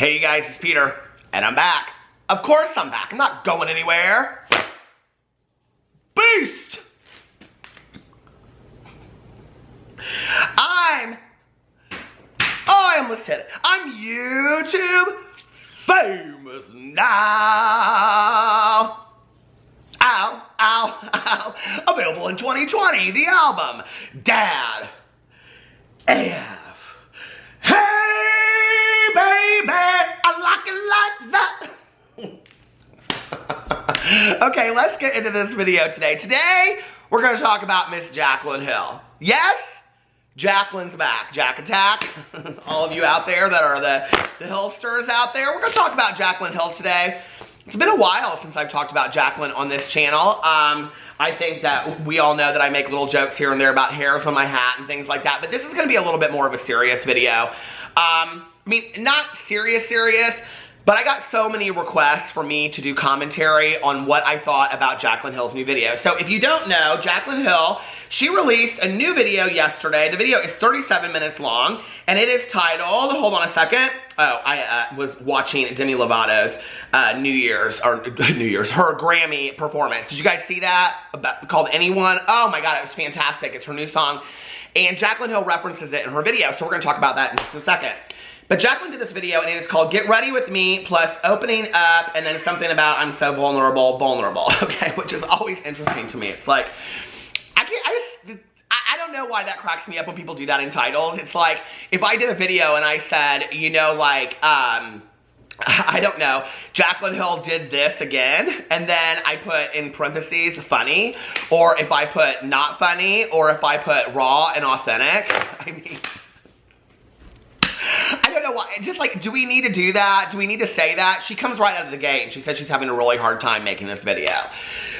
Hey you guys, it's Peter, and I'm back. Of course I'm back. I'm not going anywhere. Beast! Let's hit it. I'm YouTube famous now. Ow, ow, ow. Available in 2020, the album Dad AF. Hey, baby, I like it like that. Okay, let's get into this video today. Today, we're going to talk about Miss Jaclyn Hill. Yes? Jaclyn's back. Jack Attack. All of you out there that are the Hillsters out there. We're going to talk about Jaclyn Hill today. It's been a while since I've talked about Jaclyn on this channel. I think that we all know that I make little jokes here and there about hairs on my hat and things like that. But this is going to be a little bit more of a serious video. I mean, not serious. But I got so many requests for me to do commentary on what I thought about Jaclyn Hill's new video. So if you don't know, Jaclyn Hill, she released a new video yesterday. The video is 37 minutes long, and it is titled, hold on a second. Oh, I was watching Demi Lovato's her Grammy performance. Did you guys see that? Called Anyone? Oh my God, it was fantastic. It's her new song. And Jaclyn Hill references it in her video, so we're gonna talk about that in just a second. But Jaclyn did this video, and it is called Get Ready With Me, plus opening up, and then something about I'm so vulnerable, okay? Which is always interesting to me. It's like, I don't know why that cracks me up when people do that in titles. It's like, if I did a video and I said, you know, like, I don't know, Jaclyn Hill did this again, and then I put in parentheses, funny, or if I put not funny, or if I put raw and authentic, I mean, I don't know why, just like, do we need to do that? Do we need to say that? She comes right out of the gate and she said she's having a really hard time making this video.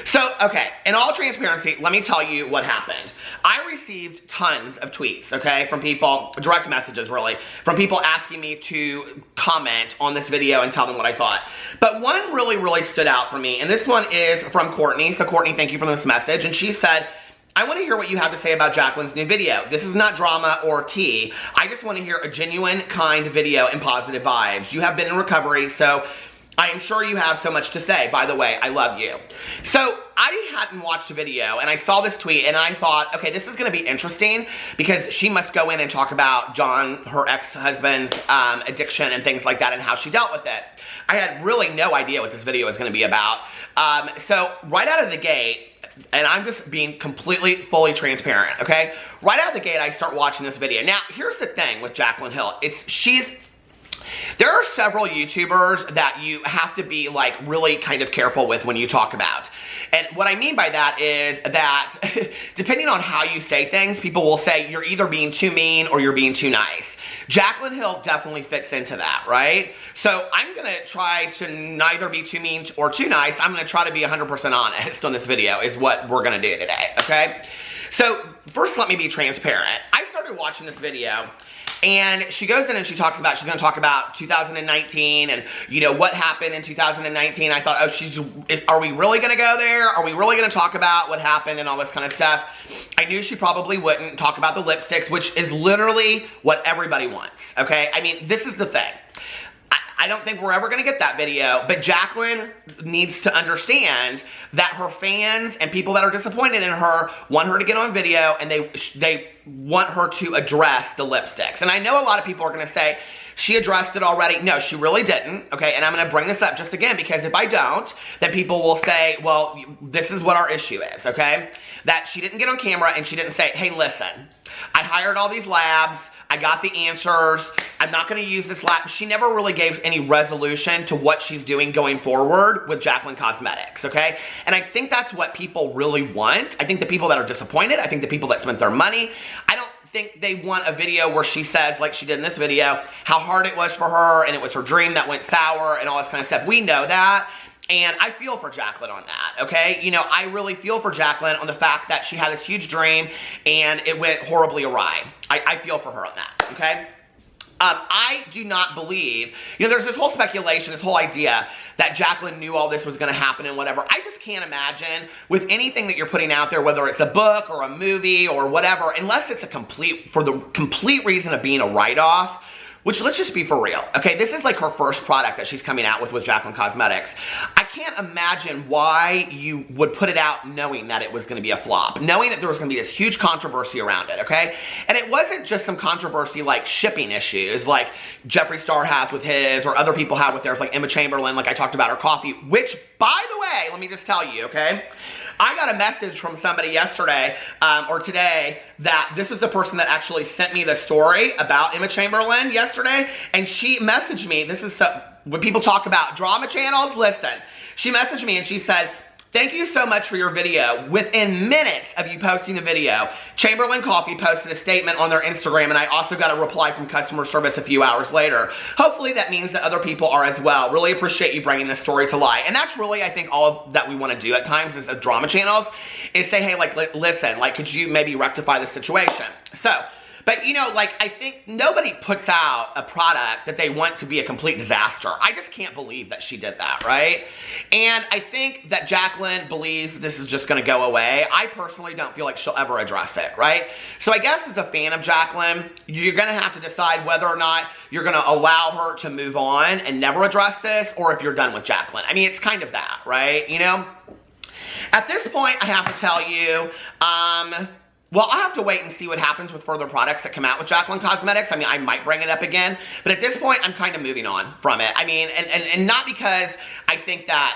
So, okay, in all transparency, let me tell you what happened. I received tons of tweets, okay, from people, direct messages really, from people asking me to comment on this video and tell them what I thought. But one really stood out for me, and this one is from Courtney. So Courtney, thank you for this message. And she said, I want to hear what you have to say about Jaclyn's new video. This is not drama or tea. I just want to hear a genuine, kind video and positive vibes. You have been in recovery, so I am sure you have so much to say. By the way, I love you. So I hadn't watched the video, and I saw this tweet, and I thought, okay, this is going to be interesting because she must go in and talk about John, her ex-husband's addiction and things like that and how she dealt with it. I had really no idea what this video was going to be about. So right out of the gate, and I'm just being fully transparent, okay? Right out of the gate, I start watching this video. Now, here's the thing with Jaclyn Hill. There are several YouTubers that you have to be like really kind of careful with when you talk about. And what I mean by that is that depending on how you say things, people will say you're either being too mean or you're being too nice. Jaclyn Hill definitely fits into that, right? So I'm going to try to neither be too mean or too nice. I'm going to try to be 100% honest on this video is what we're going to do today, okay? So first let me be transparent. I started watching this video and she goes in and she's going to talk about 2019 and, you know, what happened in 2019. I thought, oh, are we really going to go there? Are we really going to talk about what happened and all this kind of stuff? I knew she probably wouldn't talk about the lipsticks, which is literally what everybody wants, okay? I mean, this is the thing. I don't think we're ever going to get that video, but Jaclyn needs to understand that her fans and people that are disappointed in her want her to get on video, and they want her to address the lipsticks. And I know a lot of people are going to say, she addressed it already. No, she really didn't, okay? And I'm going to bring this up just again because if I don't, then people will say, well, this is what our issue is, okay? That she didn't get on camera and she didn't say, hey, listen, I hired all these labs. I got the answers. I'm not going to use this lab. She never really gave any resolution to what she's doing going forward with Jaclyn Cosmetics, okay? And I think that's what people really want. I think the people that are disappointed, I think the people that spent their money, I don't think they want a video where she says, like she did in this video, how hard it was for her and it was her dream that went sour and all this kind of stuff. We know that. And I feel for Jaclyn on that, okay? You know, I really feel for Jaclyn on the fact that she had this huge dream and it went horribly awry. I feel for her on that, okay? I do not believe, you know, there's this whole speculation, this whole idea that Jaclyn knew all this was going to happen and whatever. I just can't imagine with anything that you're putting out there, whether it's a book or a movie or whatever, unless it's for the complete reason of being a write-off, which let's just be for real, okay? This is like her first product that she's coming out with Jaclyn Cosmetics. I can't imagine why you would put it out knowing that it was gonna be a flop, knowing that there was gonna be this huge controversy around it, okay? And it wasn't just some controversy like shipping issues like Jeffree Star has with his or other people have with theirs, like Emma Chamberlain, like I talked about her coffee, which, by the way, let me just tell you, okay? I got a message from somebody yesterday or today that this was the person that actually sent me the story about Emma Chamberlain yesterday, and she messaged me. This is when people talk about drama channels, listen. She messaged me and she said, "Thank you so much for your video. Within minutes of you posting the video, Chamberlain Coffee posted a statement on their Instagram, and I also got a reply from customer service a few hours later. Hopefully that means that other people are as well. Really appreciate you bringing this story to light." And that's really, I think, all that we want to do at times as drama channels is say, hey, like, listen, like, could you maybe rectify the situation? So, but you know, like, I think nobody puts out a product that they want to be a complete disaster. I just can't believe that she did that, right? And I think that Jaclyn believes this is just gonna go away. I personally don't feel like she'll ever address it, right? So I guess as a fan of Jaclyn, you're gonna have to decide whether or not you're gonna allow her to move on and never address this, or if you're done with Jaclyn. I mean, it's kind of that, right? You know? At this point, I have to tell you, well, I'll have to wait and see what happens with further products that come out with Jaclyn Cosmetics. I mean, I might bring it up again, but at this point, I'm kind of moving on from it. I mean, and not because I think that,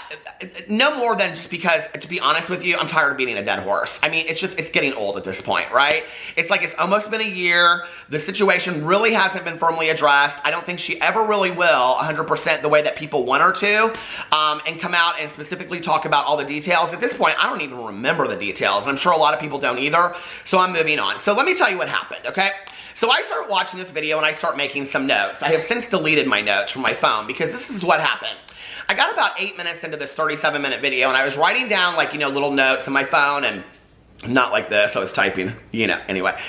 no more than just because, to be honest with you, I'm tired of beating a dead horse. I mean, it's getting old at this point, right? It's like it's almost been a year. The situation really hasn't been firmly addressed. I don't think she ever really will 100% the way that people want her to, and come out and specifically talk about all the details. At this point, I don't even remember the details, and I'm sure a lot of people don't either. So I'm moving on. So let me tell you what happened, okay? So I start watching this video and I start making some notes. I have since deleted my notes from my phone because this is what happened. I got about 8 minutes into this 37-minute video and I was writing down, like, you know, little notes on my phone, and not like this. I was typing, you know, anyway.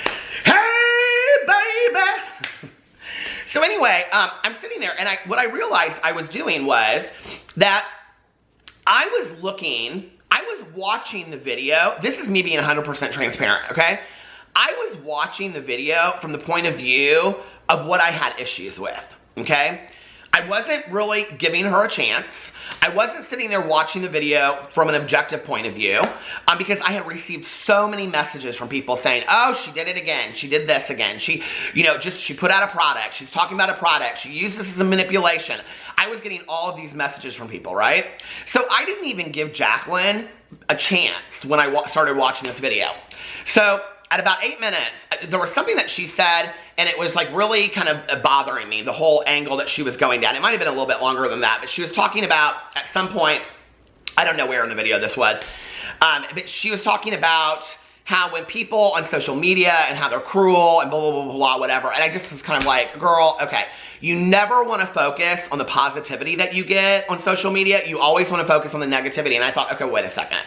Hey, baby! So anyway, I'm sitting there and what I realized I was doing was that I was watching the video. This is me being 100% transparent, okay? I was watching the video from the point of view of what I had issues with, okay? I wasn't really giving her a chance. I wasn't sitting there watching the video from an objective point of view, because I had received so many messages from people saying, oh, she did it again. She did this again. She, you know, she put out a product. She's talking about a product. She used this as a manipulation. I was getting all of these messages from people, right? So I didn't even give Jaclyn a chance when I started watching this video. So at about 8 minutes, there was something that she said, and it was like really kind of bothering me, the whole angle that she was going down. It might have been a little bit longer than that, but she was talking about, at some point, I don't know where in the video this was, but she was talking about how when people on social media and how they're cruel and blah, blah, blah, blah, whatever. And I just was kind of like, girl, okay, you never want to focus on the positivity that you get on social media. You always want to focus on the negativity. And I thought, okay, wait a second.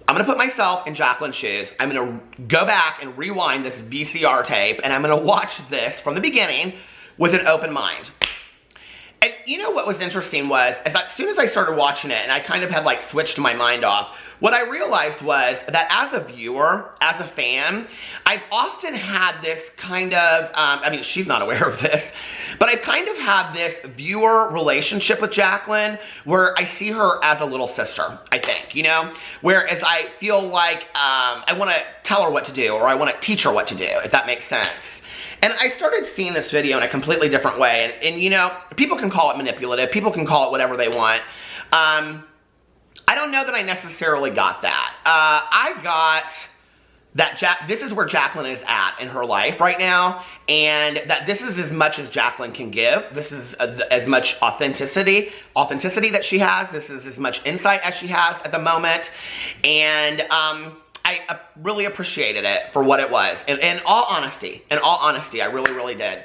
I'm going to put myself in Jaclyn's shoes. I'm going to go back and rewind this VCR tape, and I'm going to watch this from the beginning with an open mind. And you know what was interesting was, as soon as I started watching it, and I kind of had like switched my mind off, what I realized was that as a viewer, as a fan, I've often had this kind of, I mean, she's not aware of this, but I've kind of had this viewer relationship with Jaclyn where I see her as a little sister, I think, you know? Whereas I feel like I want to tell her what to do, or I want to teach her what to do, if that makes sense. And I started seeing this video in a completely different way. And you know, people can call it manipulative. People can call it whatever they want. I don't know that I necessarily got that. I got that this is where Jaclyn is at in her life right now. And that this is as much as Jaclyn can give. This is as much authenticity that she has. This is as much insight as she has at the moment. And I really appreciated it for what it was. In all honesty, I really, really did.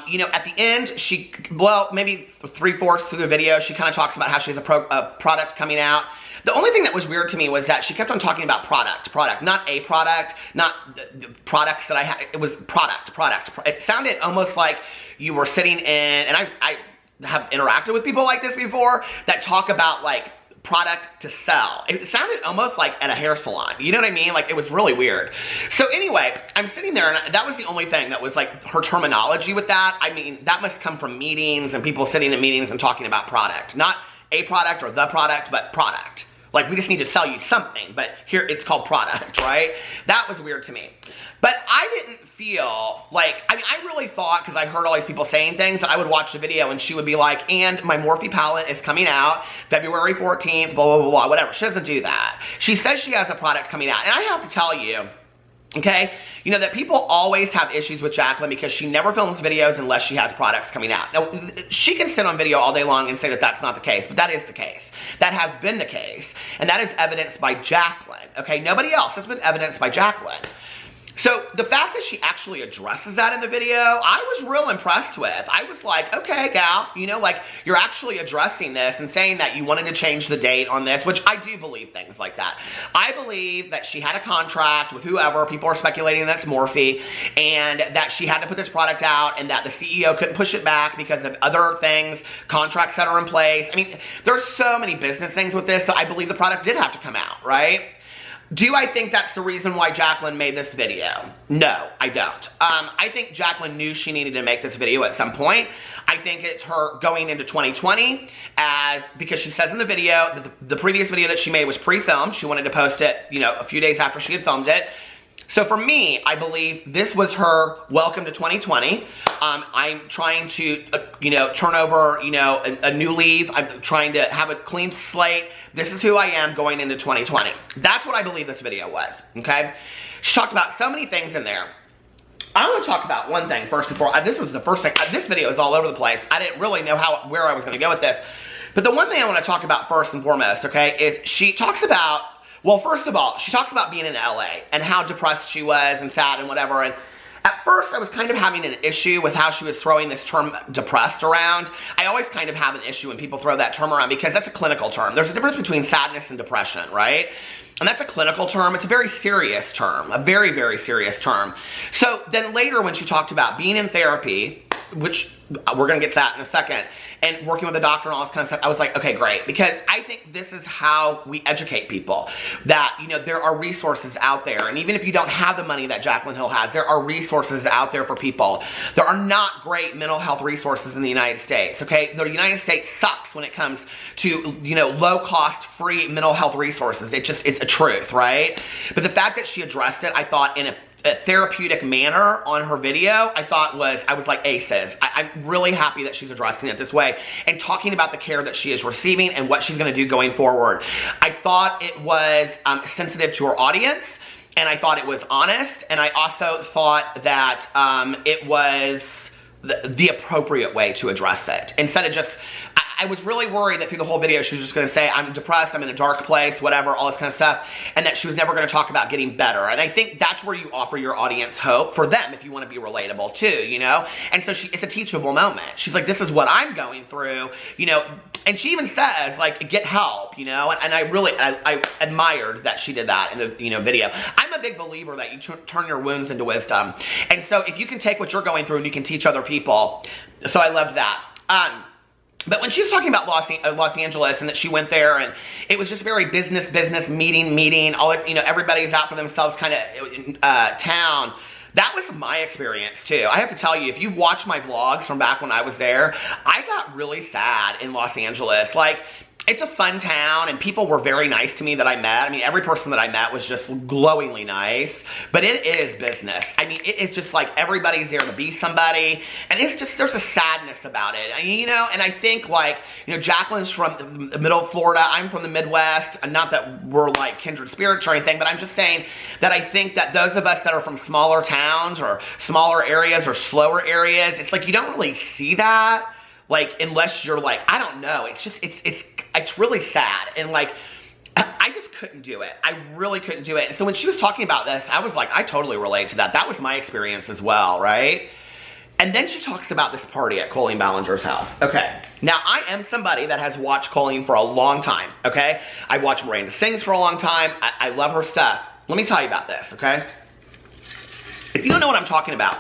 You know, at the end, well, maybe 3/4 through the video, she kind of talks about how she has a product coming out. The only thing that was weird to me was that she kept on talking about product, not a product, not the products that I had. It was product. It sounded almost like you were sitting in, and I have interacted with people like this before that talk about like product to sell. It sounded almost like at a hair salon. You know what I mean? Like, it was really weird. So anyway, I'm sitting there, and that was the only thing that was like her terminology with that. I mean, that must come from meetings and people sitting in meetings and talking about product. Not a product or the product, but product. Like, we just need to sell you something, but here it's called product, right? That was weird to me. But I didn't feel like, I mean, I really thought, because I heard all these people saying things, that I would watch the video and she would be like, and my Morphe palette is coming out February 14th, blah, blah, blah, blah, whatever. She doesn't do that. She says she has a product coming out. And I have to tell you, okay, you know that people always have issues with Jaclyn because she never films videos unless she has products coming out. Now, she can sit on video all day long and say that that's not the case, but that is the case. That has been the case, and that is evidenced by Jaclyn, okay? Nobody else has been evidenced by Jaclyn. So the fact that she actually addresses that in the video, I was real impressed with. I was like, okay, gal, you know, like, you're actually addressing this and saying that you wanted to change the date on this, which I do believe things like that. I believe that she had a contract with whoever, people are speculating that's Morphe, and that she had to put this product out and that the CEO couldn't push it back because of other things, contracts that are in place. I mean, there's so many business things with this that I believe the product did have to come out, right? Do I think that's the reason why Jaclyn made this video? No, I don't. I think Jaclyn knew she needed to make this video at some point. I think it's her going into 2020 because she says in the video that the previous video that she made was pre-filmed. She wanted to post it, you know, a few days after she had filmed it. So for me, I believe this was her welcome to 2020. I'm trying to, you know, turn over, you know, a new leaf. I'm trying to have a clean slate. This is who I am going into 2020. That's what I believe this video was, okay? She talked about so many things in there. I want to talk about one thing first before, this was the first thing, this video is all over the place. I didn't really know where I was going to go with this. But the one thing I want to talk about first and foremost, okay, is she talks about, well, first of all, she talks about being in LA and how depressed she was and sad and whatever. And at first, I was kind of having an issue with how she was throwing this term depressed around. I always kind of have an issue when people throw that term around because that's a clinical term. There's a difference between sadness and depression, right? And that's a clinical term. It's a very serious term, a very, very serious term. So then later when she talked about being in therapy, which we're going to get to that in a second, and working with a doctor and all this kind of stuff, I was like, okay, great. Because I think this is how we educate people. That, you know, there are resources out there. And even if you don't have the money that Jaclyn Hill has, there are resources out there for people. There are not great mental health resources in the United States, okay? The United States sucks when it comes to, you know, low-cost, free mental health resources. It just is a truth, right? But the fact that she addressed it, I thought, in a therapeutic manner on her video, I was like aces. I'm really happy that she's addressing it this way and talking about the care that she is receiving and what she's going to do going forward. I thought it was sensitive to her audience, and I thought it was honest, and I also thought that it was the appropriate way to address it. Instead of just, I was really worried that through the whole video she was just going to say, I'm depressed, I'm in a dark place, whatever, all this kind of stuff, and that she was never going to talk about getting better. And I think that's where you offer your audience hope for them if you want to be relatable too, you know? And so it's a teachable moment. She's like, this is what I'm going through, you know? And she even says, like, get help, you know? And I really, I admired that she did that in the, you know, video. I'm a big believer that you turn your wounds into wisdom. And so if you can take what you're going through and you can teach other people, so I loved that. But when she was talking about Los Angeles and that she went there and it was just very business, meeting, all, you know, everybody's out for themselves kind of town. That was my experience too. I have to tell you, if you've watched my vlogs from back when I was there, I got really sad in Los Angeles. Like, it's a fun town, and people were very nice to me that I met. I mean, every person that I met was just glowingly nice, but it is business. I mean, it's just like everybody's there to be somebody, and it's just, there's a sadness about it, you know? And I think, like, you know, Jaclyn's from the middle of Florida, I'm from the Midwest, and not that we're like kindred spirits or anything, but I'm just saying that I think that those of us that are from smaller towns or smaller areas or slower areas, it's like you don't really see that. Like, unless you're like, I don't know, it's just, it's really sad. And like, I just couldn't do it. I really couldn't do it. And so when she was talking about this, I was like, I totally relate to that. That was my experience as well, right? And then she talks about this party at Colleen Ballinger's house. Okay, now I am somebody that has watched Colleen for a long time, okay? I watched Miranda Sings for a long time. I love her stuff. Let me tell you about this, okay? If you don't know what I'm talking about,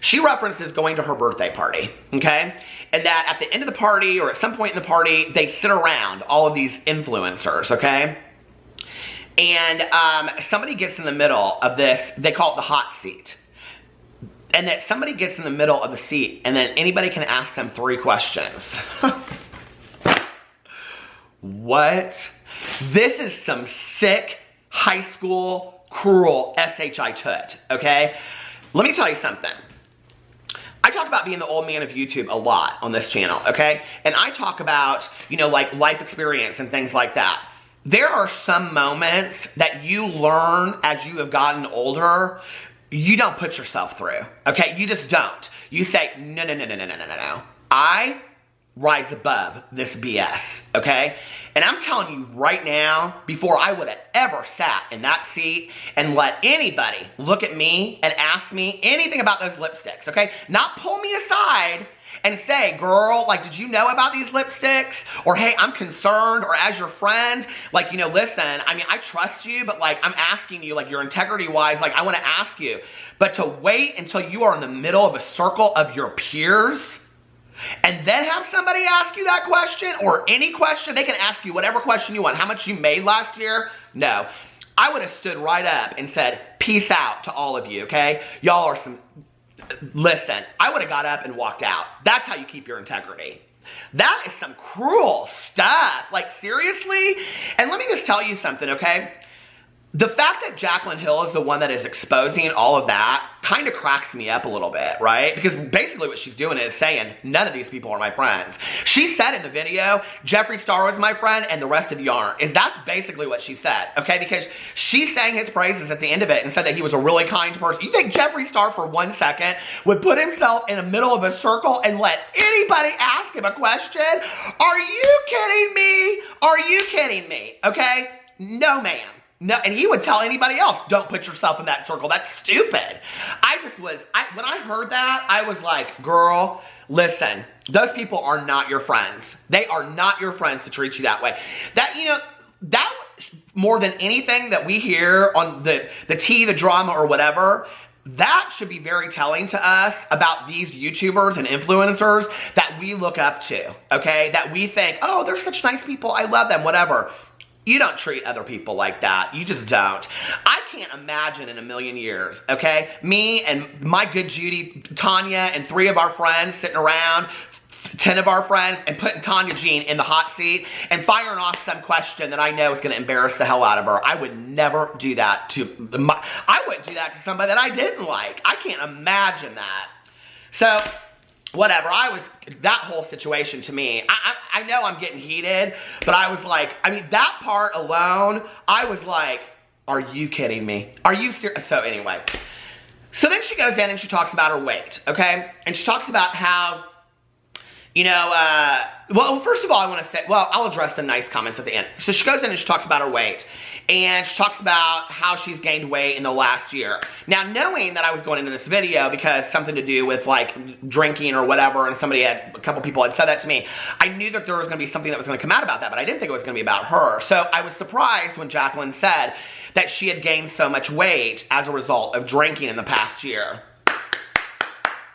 She references going to her birthday party, okay? And that at the end of the party or at some point in the party, they sit around, all of these influencers, okay? And somebody gets in the middle of this, they call it the hot seat. And that somebody gets in the middle of the seat and then anybody can ask them 3 questions. What? This is some sick high school cruel SHI tut, okay? Let me tell you something. I talk about being the old man of YouTube a lot on this channel, okay? And I talk about, you know, like life experience and things like that. There are some moments that you learn as you have gotten older, you don't put yourself through, okay? You just don't. You say, no, no, no, no, no, no, no, no. I rise above this BS, okay? And I'm telling you right now, before I would have ever sat in that seat and let anybody look at me and ask me anything about those lipsticks, okay? Not pull me aside and say, girl, like, did you know about these lipsticks? Or, hey, I'm concerned, or as your friend, like, you know, listen, I mean, I trust you, but like, I'm asking you, like, your integrity-wise, like, I want to ask you. But to wait until you are in the middle of a circle of your peers, and then have somebody ask you that question, or any question, they can ask you whatever question you want. How much you made last year? No. I would have stood right up and said, peace out to all of you, okay? Y'all are some... Listen, I would have got up and walked out. That's how you keep your integrity. That is some cruel stuff. Like, seriously? And let me just tell you something, okay? The fact that Jaclyn Hill is the one that is exposing all of that kind of cracks me up a little bit, right? Because basically what she's doing is saying, none of these people are my friends. She said in the video, Jeffree Star was my friend and the rest of you aren't. That's basically what she said, okay? Because she sang his praises at the end of it and said that he was a really kind person. You think Jeffree Star for 1 second would put himself in the middle of a circle and let anybody ask him a question? Are you kidding me? Are you kidding me? Okay? No, ma'am. No, and he would tell anybody else, don't put yourself in that circle. That's stupid. When I heard that, I was like, girl, listen, those people are not your friends. They are not your friends to treat you that way. That, you know, that more than anything that we hear on the tea, the drama, or whatever, that should be very telling to us about these YouTubers and influencers that we look up to, okay? That we think, oh, they're such nice people, I love them, whatever. You don't treat other people like that. You just don't. I can't imagine in a million years, okay? Me and my good Judy, Tanya, and 3 of our friends sitting around, 10 of our friends, and putting Tanya Jean in the hot seat and firing off some question that I know is going to embarrass the hell out of her. I would never do that to I wouldn't do that to somebody that I didn't like. I can't imagine that. So... whatever, that whole situation to me, I know I'm getting heated, but I was like, I mean, that part alone, I was like, are you kidding me? Are you serious? So anyway, so then she goes in and she talks about her weight, okay? And she talks about how, you know, well, first of all, I want to say, well, I'll address the nice comments at the end. So she goes in and she talks about her weight. And she talks about how she's gained weight in the last year. Now, knowing that I was going into this video because something to do with, like, drinking or whatever, and a couple people had said that to me, I knew that there was going to be something that was going to come out about that, but I didn't think it was going to be about her. So I was surprised when Jaclyn said that she had gained so much weight as a result of drinking in the past year.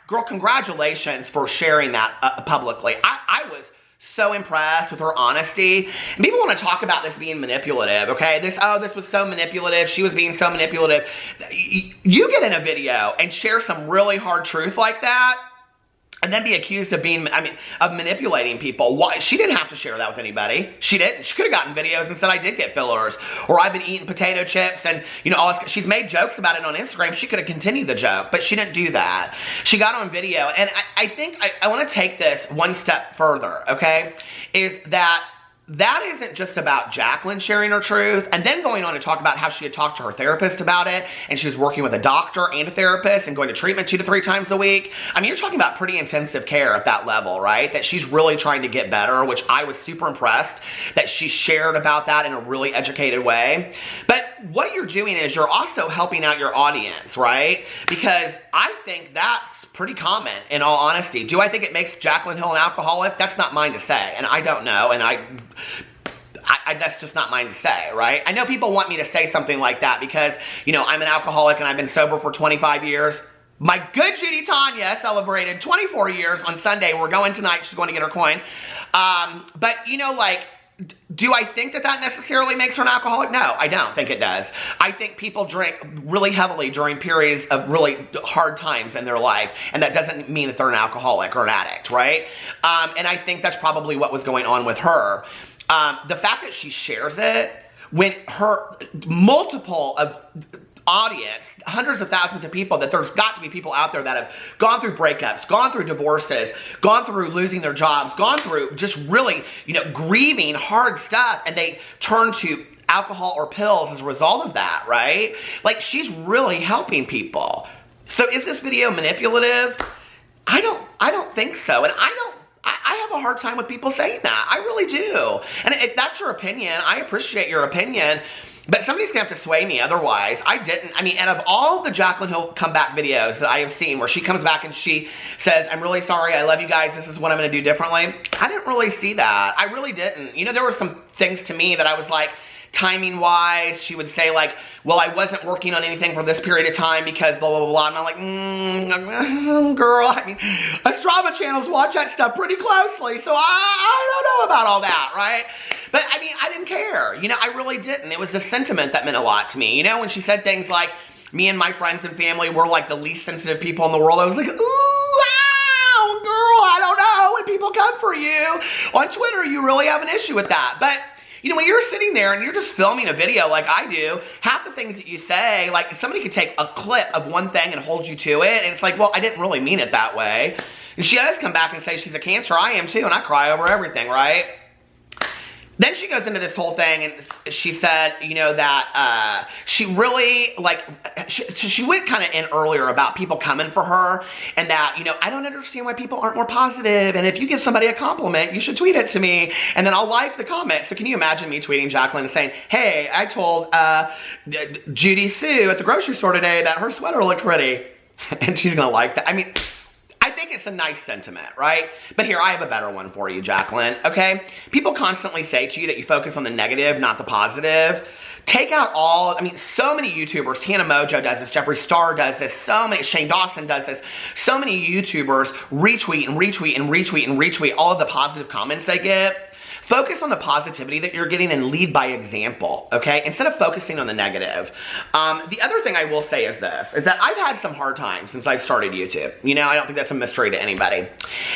Girl, congratulations for sharing that publicly. I was so impressed with her honesty. And people want to talk about this being manipulative, okay? This was so manipulative. She was being so manipulative. You get in a video and share some really hard truth like that, and then be accused of of manipulating people. Why? She didn't have to share that with anybody. She didn't. She could have gotten videos and said, I did get fillers, or I've been eating potato chips, and, you know, she's made jokes about it on Instagram. She could have continued the joke, but she didn't do that. She got on video, and I think I want to take this one step further, okay? Is that isn't just about Jaclyn sharing her truth and then going on to talk about how she had talked to her therapist about it, and she was working with a doctor and a therapist and going to treatment 2 to 3 times a week. I mean, you're talking about pretty intensive care at that level, right? That she's really trying to get better, which I was super impressed that she shared about that in a really educated way. But what you're doing is you're also helping out your audience, right? Because I think that's pretty common, in all honesty. Do I think it makes Jaclyn Hill an alcoholic? That's not mine to say, and I don't know, and that's just not mine to say, right? I know people want me to say something like that because, you know, I'm an alcoholic and I've been sober for 25 years. My good Judy Tanya celebrated 24 years on Sunday. We're going tonight. She's going to get her coin. But, you know, like, do I think that that necessarily makes her an alcoholic? No, I don't think it does. I think people drink really heavily during periods of really hard times in their life, and that doesn't mean that they're an alcoholic or an addict, right? And I think that's probably what was going on with her. The fact that she shares it when her multiple of audience, hundreds of thousands of people, that there's got to be people out there that have gone through breakups, gone through divorces, gone through losing their jobs, gone through just really, you know, grieving hard stuff, and they turn to alcohol or pills as a result of that, right? Like, she's really helping people. So is this video manipulative? I don't think so. And I have a hard time with people saying that. I really do. And if that's your opinion, I appreciate your opinion. But somebody's gonna have to sway me otherwise. I didn't. I mean, out of all the Jaclyn Hill comeback videos that I have seen where she comes back and she says, I'm really sorry, I love you guys, this is what I'm gonna do differently, I didn't really see that. I really didn't. You know, there were some things to me that I was like, timing wise, she would say like, well, I wasn't working on anything for this period of time because blah, blah, blah, blah. And I'm like, girl, I mean, us drama channels watch that stuff pretty closely, so I don't know about all that, right? But I mean, I didn't care. You know, I really didn't. It was the sentiment that meant a lot to me. You know, when she said things like, me and my friends and family were like the least sensitive people in the world, I was like, ooh, wow, girl, I don't know. When people come for you on Twitter, you really have an issue with that. But you know, when you're sitting there and you're just filming a video like I do, half the things that you say, like somebody could take a clip of one thing and hold you to it, and it's like, well, I didn't really mean it that way. And she does come back and say she's a Cancer. I am too, and I cry over everything, right? Then she goes into this whole thing and she said, you know, that she really, like, she went kind of in earlier about people coming for her and that, you know, I don't understand why people aren't more positive, and if you give somebody a compliment, you should tweet it to me, and then I'll like the comment. So can you imagine me tweeting Jaclyn and saying, hey, I told Judy Sue at the grocery store today that her sweater looked pretty, and she's gonna like that. I mean, I think it's a nice sentiment, right? But here, I have a better one for you, Jaclyn, okay? People constantly say to you that you focus on the negative, not the positive. Take out all, I mean, so many YouTubers, Tana Mojo does this, Jeffree Star does this, so many, Shane Dawson does this, so many YouTubers retweet and retweet and retweet and retweet all of the positive comments they get. Focus on the positivity that you're getting and lead by example, okay? Instead of focusing on the negative. The other thing I will say is this, is that I've had some hard times since I've started YouTube. You know, I don't think that's a mystery to anybody.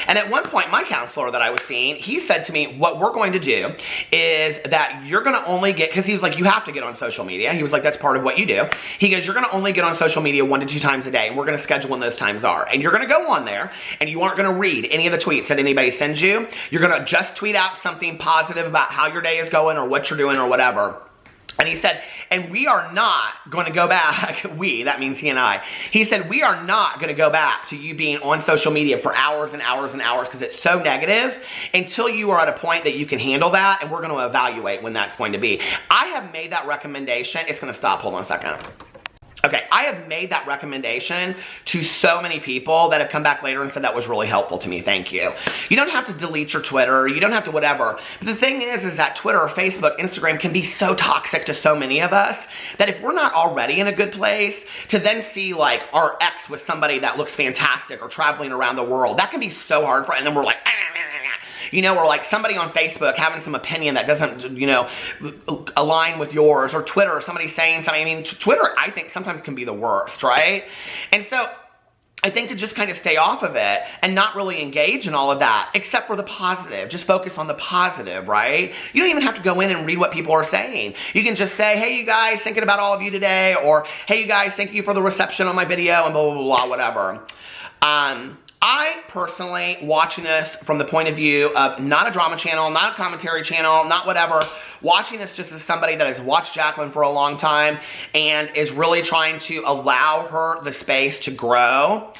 And at one point, my counselor that I was seeing, he said to me, what we're going to do is that you're gonna only get, because he was like, you have to get on social media. He was like, that's part of what you do. He goes, you're gonna only get on social media 1 to 2 times a day, and we're gonna schedule when those times are. And you're gonna go on there, and you aren't gonna read any of the tweets that anybody sends you. You're gonna just tweet out something positive about how your day is going or what you're doing or whatever. And he said, and we are not going to go back, we, that means he and I. He said, we are not going to go back to you being on social media for hours and hours and hours because it's so negative until you are at a point that you can handle that, and we're going to evaluate when that's going to be. I have made that recommendation. It's going to stop. Hold on a second. Okay, I have made that recommendation to so many people that have come back later and said that was really helpful to me, thank you. You don't have to delete your Twitter, you don't have to whatever. But the thing is that Twitter or Facebook, Instagram can be so toxic to so many of us that if we're not already in a good place, to then see like our ex with somebody that looks fantastic or traveling around the world, that can be so hard for, and then we're like, you know, or like somebody on Facebook having some opinion that doesn't, you know, align with yours, or Twitter, or somebody saying something. I mean, Twitter, I think, sometimes can be the worst, right? And so I think to just kind of stay off of it and not really engage in all of that, except for the positive. Just focus on the positive, right? You don't even have to go in and read what people are saying. You can just say, hey, you guys, thinking about all of you today, or hey, you guys, thank you for the reception on my video, and blah, blah, blah, blah, whatever. I personally, watching this from the point of view of not a drama channel, not a commentary channel, not whatever, watching this just as somebody that has watched Jaclyn for a long time and is really trying to allow her the space to grow,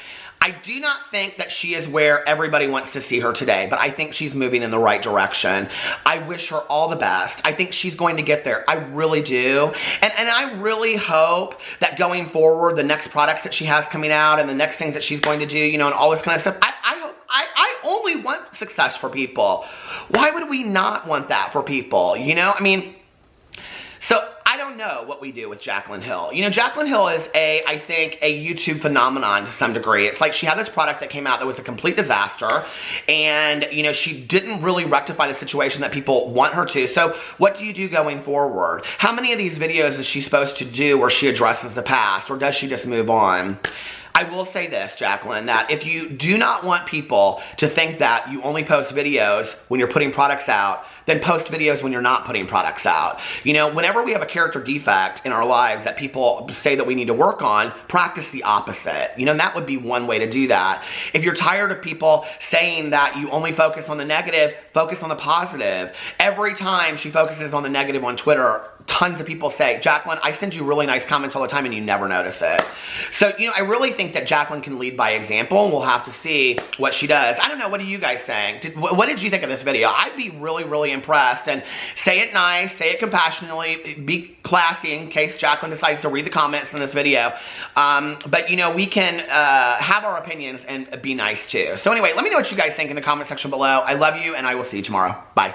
I do not think that she is where everybody wants to see her today, but I think she's moving in the right direction. I wish her all the best. I think she's going to get there. I really do. And I really hope that going forward, the next products that she has coming out and the next things that she's going to do, you know, and all this kind of stuff, I only want success for people. Why would we not want that for people? You know, I mean, so I don't don't know what we do with Jaclyn Hill. You know, Jaclyn Hill is I think, a YouTube phenomenon to some degree. It's like she had this product that came out that was a complete disaster, and, you know, she didn't really rectify the situation that people want her to. So what do you do going forward? How many of these videos is she supposed to do where she addresses the past, or does she just move on? I will say this, Jaclyn, that if you do not want people to think that you only post videos when you're putting products out, then post videos when you're not putting products out. You know, whenever we have a character defect in our lives that people say that we need to work on, practice the opposite. You know, and that would be one way to do that. If you're tired of people saying that you only focus on the negative, focus on the positive. Every time she focuses on the negative on Twitter, tons of people say, Jaclyn, I send you really nice comments all the time and you never notice it. So, you know, I really think that Jaclyn can lead by example, and we'll have to see what she does. I don't know, what are you guys saying? What did you think of this video? I'd be really, really impressed, and say it nice, say it compassionately, be classy in case Jaclyn decides to read the comments in this video. But, you know, we can have our opinions and be nice too. So anyway, let me know what you guys think in the comment section below. I love you, and I will see you tomorrow. Bye.